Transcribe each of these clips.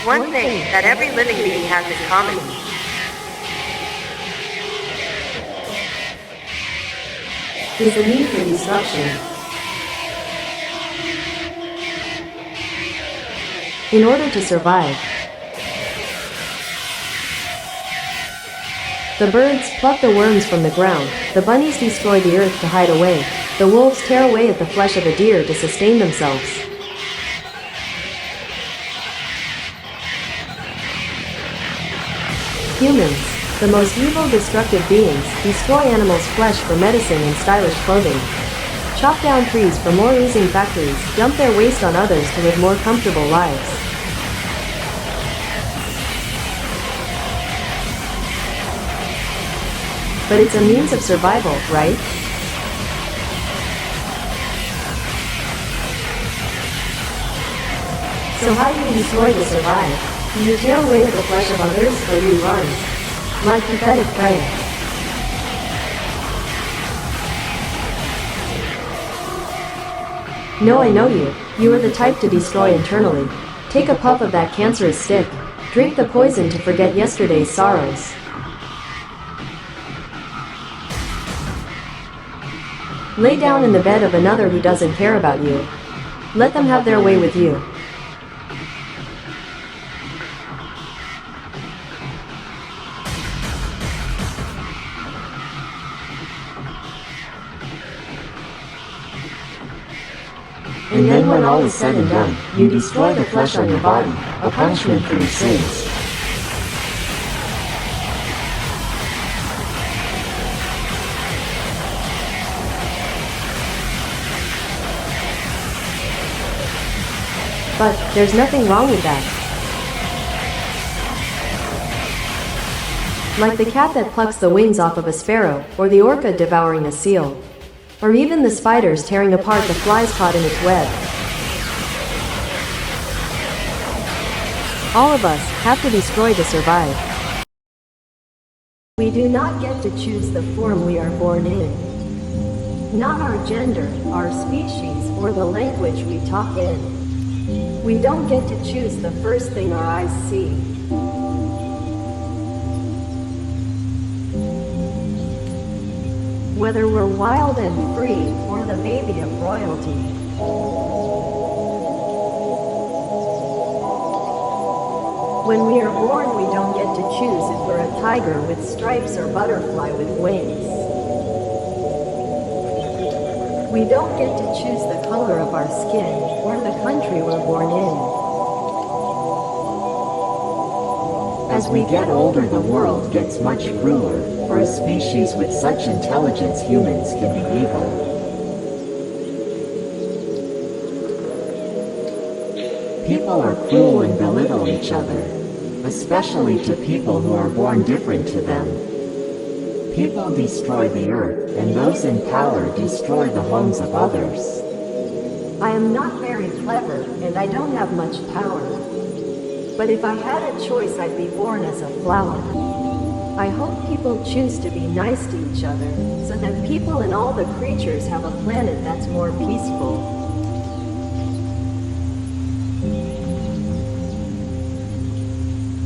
One thing that every living being has in common. Is the need for destruction. In order to survive, the birds pluck the worms from the ground, the bunnies destroy the earth to hide away, the wolves tear away at the flesh of a deer to sustain themselves. Humans, the most evil destructive beings, destroy animals' flesh for medicine and stylish clothing. Chop down trees for more oozing factories, dump their waste on others to live more comfortable lives. But it's a means of survival, right? So how do you destroy to survive? Do you tear away the flesh of others, or do you run? Like pathetic prey. No, I know you. You are the type to destroy internally. Take a puff of that cancerous stick. Drink the poison to forget yesterday's sorrows. Lay down in the bed of another who doesn't care about you. Let them have their way with you. And then when all is said and done, you destroy the flesh on your body, a punishment for your sins. But there's nothing wrong with that. Like the cat that plucks the wings off of a sparrow, or the orca devouring a seal, or even the spiders tearing apart the flies caught in its web. All of us have to destroy to survive. We do not get to choose the form we are born in. Not our gender, our species, or the language we talk in. We don't get to choose the first thing our eyes see. Whether we're wild and free, or the baby of royalty. When we are born, we don't get to choose if we're a tiger with stripes or butterfly with wings. We don't get to choose the color of our skin, or the country we're born in. As we get older, the world gets much crueler. For a species with such intelligence, humans can be evil. People are cruel and belittle each other, especially to people who are born different to them. People destroy the earth, and those in power destroy the homes of others. I am not very clever, and I don't have much power. But if I had a choice, I'd be born as a flower. I hope people choose to be nice to each other, so that people and all the creatures have a planet that's more peaceful.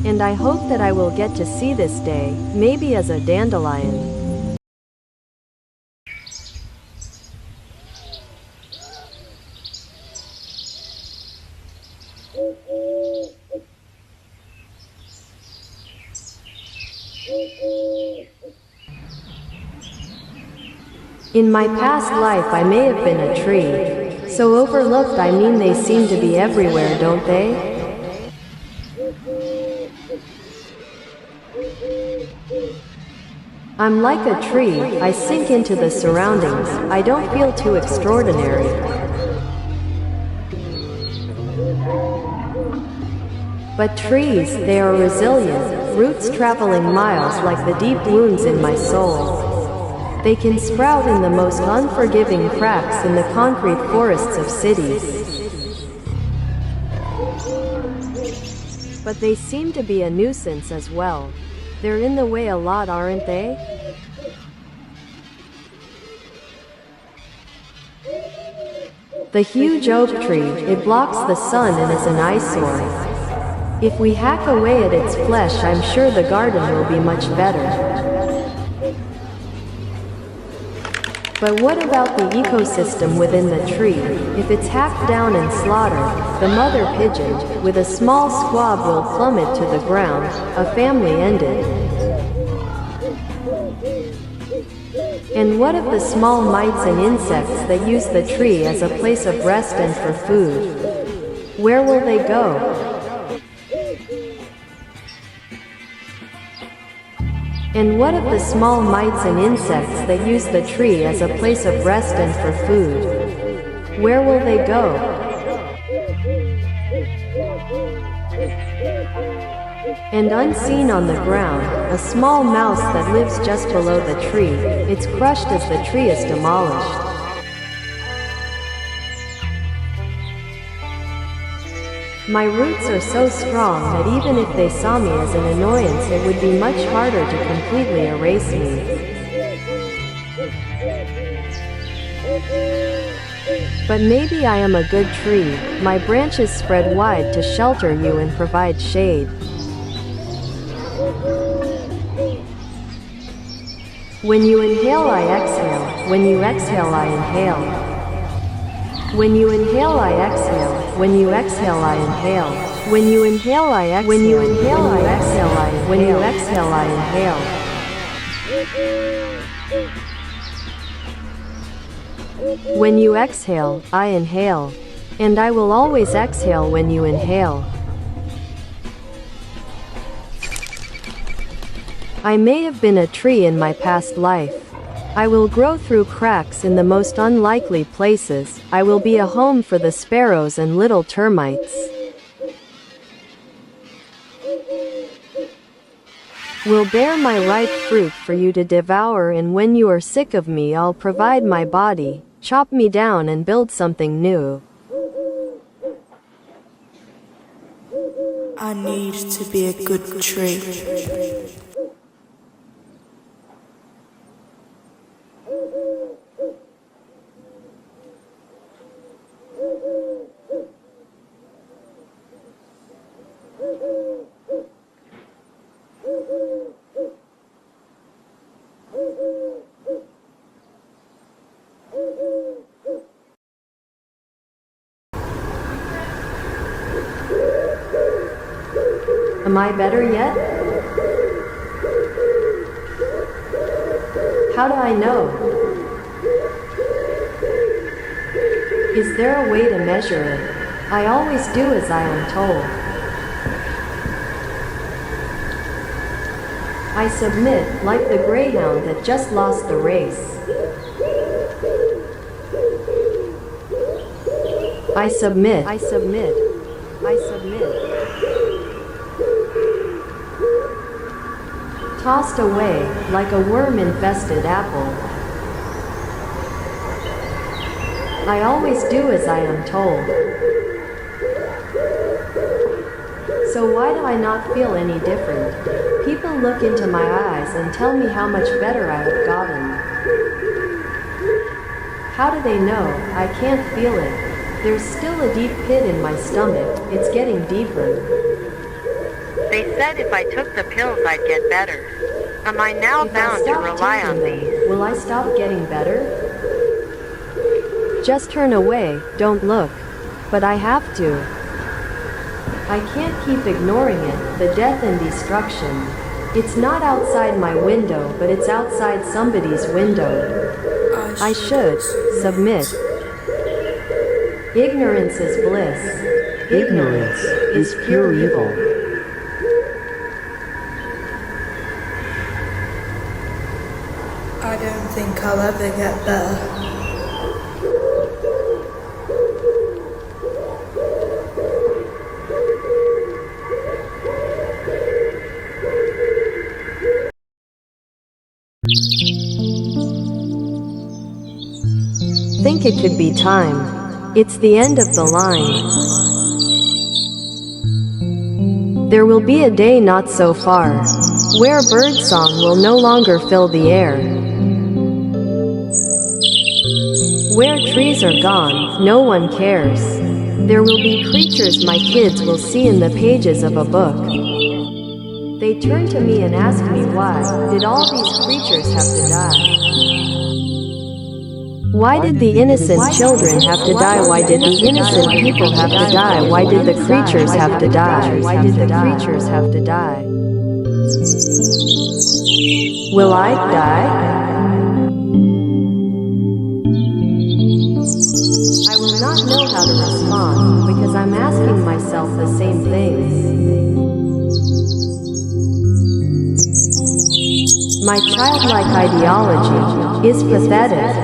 And I hope that I will get to see this day, maybe as a dandelion. In my past life I may have been a tree, so overlooked I mean they seem to be everywhere, don't they? I'm like a tree, I sink into the surroundings, I don't feel too extraordinary. But trees, they are resilient, roots traveling miles like the deep wounds in my soul. They can sprout in the most unforgiving cracks in the concrete forests of cities. But they seem to be a nuisance as well. They're in the way a lot, aren't they? The huge oak tree, it blocks the sun and is an eyesore. If we hack away at its flesh, I'm sure the garden will be much better. But what about the ecosystem within the tree? If it's hacked down and slaughtered, the mother pigeon, with a small squab, will plummet to the ground, a family ended. And what of the small mites and insects that use the tree as a place of rest and for food? Where will they go? And what of the small mites and insects that use the tree as a place of rest and for food? Where will they go? And unseen on the ground, a small mouse that lives just below the tree, it's crushed as the tree is demolished. My roots are so strong that even if they saw me as an annoyance, it would be much harder to completely erase me. But maybe I am a good tree. My branches spread wide to shelter you and provide shade. When you inhale, I exhale. When you exhale, I inhale. When you inhale, I exhale. When you exhale, I inhale. When you inhale, I exhale. When you inhale, I exhale. When you exhale, I inhale. When you exhale, I inhale. And I will always exhale when you inhale. I may have been a tree in my past life. I will grow through cracks in the most unlikely places. I will be a home for the sparrows and little termites. Will bear my ripe fruit for you to devour, and when you are sick of me, I'll provide my body, chop me down and build something new. I need to be a good tree. Am I better yet? How do I know? Is there a way to measure it? I always do as I am told. I submit, like the greyhound that just lost the race. I submit. I submit. I submit. Tossed away, like a worm-infested apple. I always do as I am told. So why do I not feel any different? People look into my eyes and tell me how much better I have gotten. How do they know? I can't feel it. There's still a deep pit in my stomach. It's getting deeper. They said if I took the pills I'd get better. Am I now bound to rely on these? Will I stop getting better? Just turn away, don't look. But I have to. I can't keep ignoring it, the death and destruction. It's not outside my window, but it's outside somebody's window. I should submit. Ignorance is bliss. Ignorance is pure evil. I don't think I'll ever get better. Think it could be time. It's the end of the line. There will be a day not so far, where birdsong will no longer fill the air. Where trees are gone, no one cares. There will be creatures my kids will see in the pages of a book. They turn to me and ask me why did all these creatures have to die? Why did the innocent children have to die? Why did the innocent people have to die? Why did the creatures have to die? Why did the creatures have to die? Will I die? I will not know how to respond because I'm asking myself the same things. My childlike ideology is pathetic.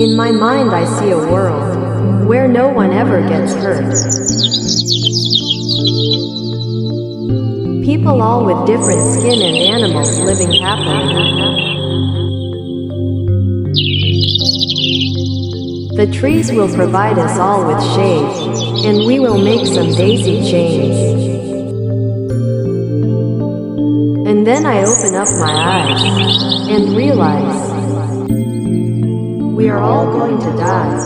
In my mind I see a world where no one ever gets hurt. People all with different skin and animals living happily. The trees will provide us all with shade, and we will make some daisy chains. And then I open up my eyes and realize we are all going to die.